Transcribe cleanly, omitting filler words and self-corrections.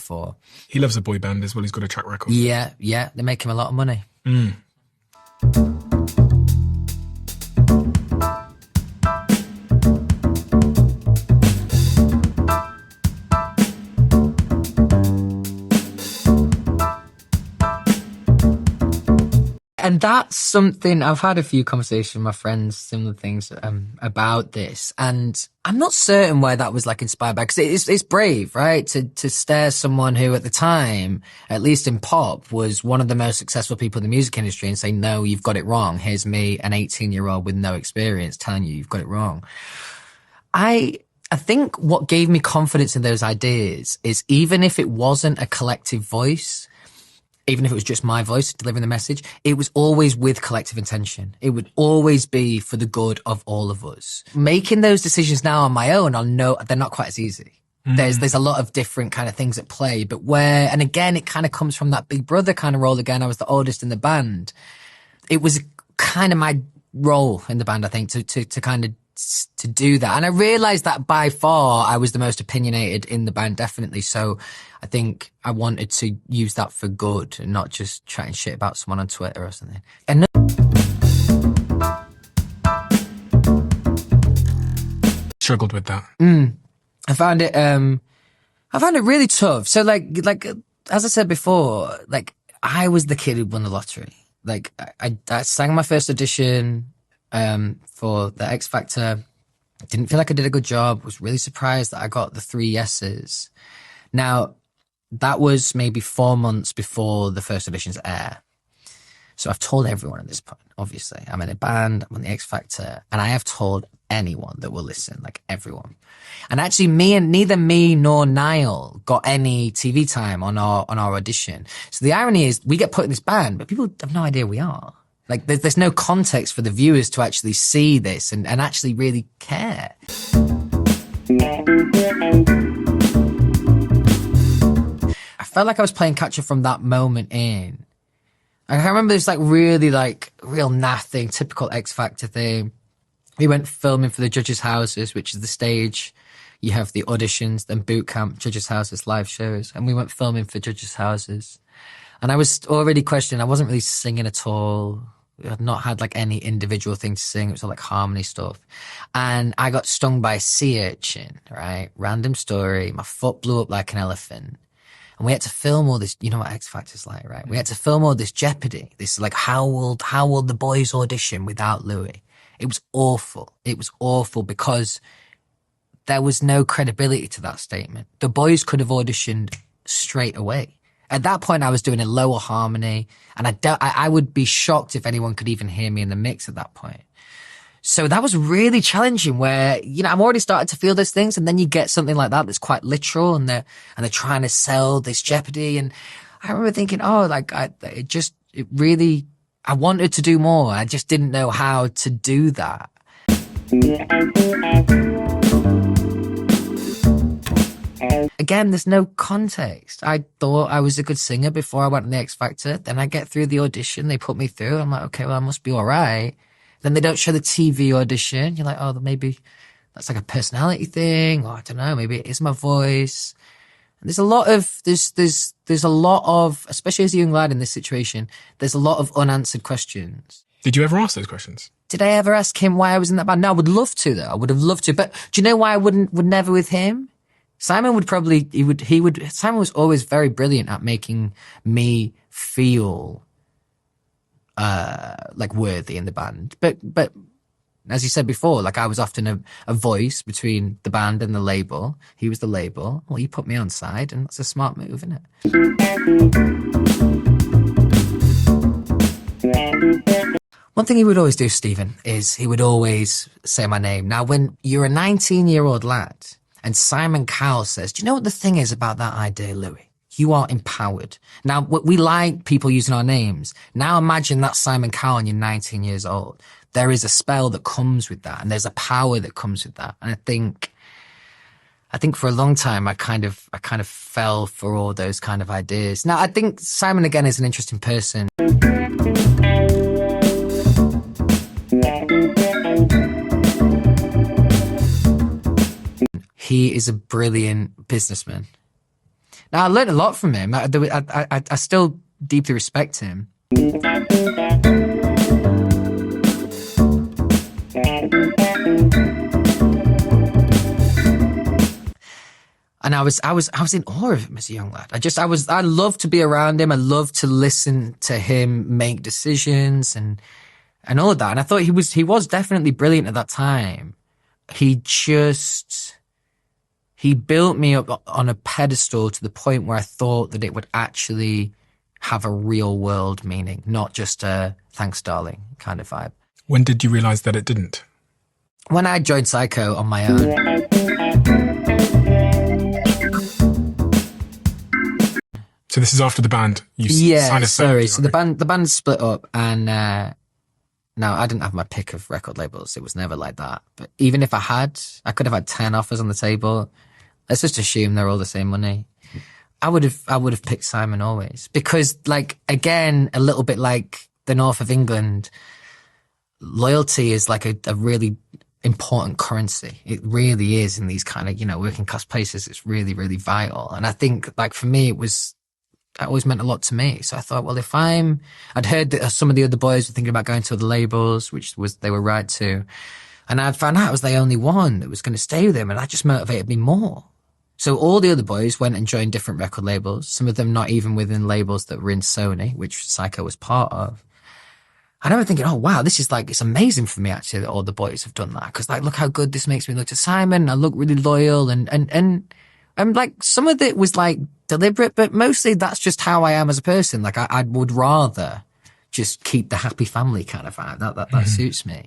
before. He loves a boy band as well. He's got a track record. Yeah, they make him a lot of money. And that's something, I've had a few conversations with my friends, similar things about this. And I'm not certain where that was like inspired by, because it's brave, right? To stare someone who at the time, at least in pop, was one of the most successful people in the music industry and say, no, you've got it wrong. Here's me, an 18-year-old with no experience, telling you've got it wrong. I think what gave me confidence in those ideas is even if it wasn't a collective voice, even if it was just my voice delivering the message, it was always with collective intention. It would always be for the good of all of us. Making those decisions now on my own, they're not quite as easy. There's a lot of different kind of things at play, and again, it kind of comes from that big brother kind of role again. I was the oldest in the band. It was kind of my role in the band, I think, to kind of to do that. And I realized that by far I was the most opinionated in the band, definitely. So I think I wanted to use that for good and not just chatting shit about someone on Twitter or something. And struggled with that. I found it really tough. So like as I said before, like I was the kid who won the lottery. Like I sang my first audition for the X Factor. Didn't feel like I did a good job. Was really surprised that I got the 3 yeses. Now, that was maybe 4 months before the first auditions air. So I've told everyone at this point, obviously. I'm in a band, I'm on the X Factor, and I have told anyone that will listen, like everyone. And actually neither me nor Niall got any TV time on our audition. So the irony is we get put in this band, but people have no idea we are. Like there's no context for the viewers to actually see this and actually really care. I felt like I was playing catch up from that moment in. I remember this like really like real naff thing, typical X Factor thing. We went filming for the judges' houses, which is the stage. You have the auditions, then boot camp, judges' houses, live shows. And we went filming for judges' houses. And I was already questioning. I wasn't really singing at all. I had not had like any individual thing to sing. It was all like harmony stuff. And I got stung by a sea urchin, right? Random story. My foot blew up like an elephant. And we had to film all this, you know what X Factor's like, right? We had to film all this jeopardy. This like, how will the boys audition without Louis? It was awful. It was awful because there was no credibility to that statement. The boys could have auditioned straight away. At that point, I was doing a lower harmony, and I would be shocked if anyone could even hear me in the mix at that point. So that was really challenging where, you know, I'm already starting to feel those things, and then you get something like that that's quite literal, and they're trying to sell this jeopardy. And I remember thinking, I wanted to do more. I just didn't know how to do that. Again, there's no context. I thought I was a good singer before I went on the X Factor. Then I get through the audition. They put me through. I'm like, okay, well, I must be all right. Then they don't show the TV audition. You're like, oh, maybe that's like a personality thing. Or I don't know, maybe it is my voice. And there's a lot of, especially as a young lad in this situation, there's a lot of unanswered questions. Did you ever ask those questions? Did I ever ask him why I was in that band? No, I would love to though. I would have loved to. But do you know why I would never with him? Simon Simon was always very brilliant at making me feel, like worthy in the band. But as you said before, like I was often a voice between the band and the label. He was the label. Well, you put me on side, and that's a smart move, isn't it? One thing he would always do, Stephen, is he would always say my name. Now, when you're a 19-year-old lad and Simon Cowell says, do you know what the thing is about that idea, Louis? You are empowered. Now, we like people using our names. Now imagine that's Simon Cowell and you're 19 years old. There is a spell that comes with that, and there's a power that comes with that. And I think for a long time, I kind of fell for all those kind of ideas. Now, I think Simon, again, is an interesting person. He is a brilliant businessman. Now, I learned a lot from him. I still deeply respect him. And I was in awe of him as a young lad. I loved to be around him. I loved to listen to him make decisions and all of that. And I thought he was definitely brilliant at that time. He built me up on a pedestal to the point where I thought that it would actually have a real world meaning, not just a thanks darling kind of vibe. When did you realize that it didn't? When I joined Psycho on my own. So this is after the band. So the band split up, and now I didn't have my pick of record labels. It was never like that. But even if I could have had 10 offers on the table. Let's just assume they're all the same money. I would have picked Simon always, because, like, again, a little bit like the north of England, loyalty is like a really important currency. It really is in these kind of, working class places. It's really, really vital. And I think, like, for me, that always meant a lot to me. So I thought, well, I'd heard that some of the other boys were thinking about going to other labels, they were right to. And I'd found out I was the only one that was going to stay with him, and that just motivated me more. So all the other boys went and joined different record labels, some of them not even within labels that were in Sony, which Psycho was part of. And I remember thinking, oh, wow, this is like, it's amazing for me, actually, that all the boys have done that. Because, like, look how good this makes me look to Simon. I look really loyal. And like, some of it was, like, deliberate, but mostly that's just how I am as a person. Like, I would rather just keep the happy family kind of vibe. That suits me.